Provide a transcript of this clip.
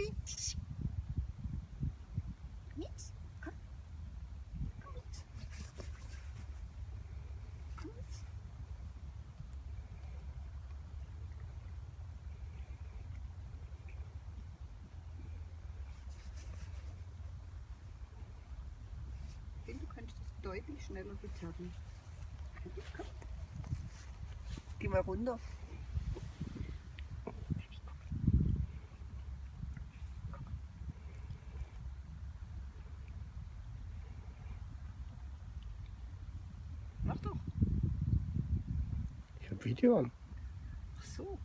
Baby. Mit. Komm. Komm mit. Komm mit. Ich finde, du könntest das deutlich schneller bezerren. Komm. Geh mal runter. Mach doch. Ich hab Video an. Ach so.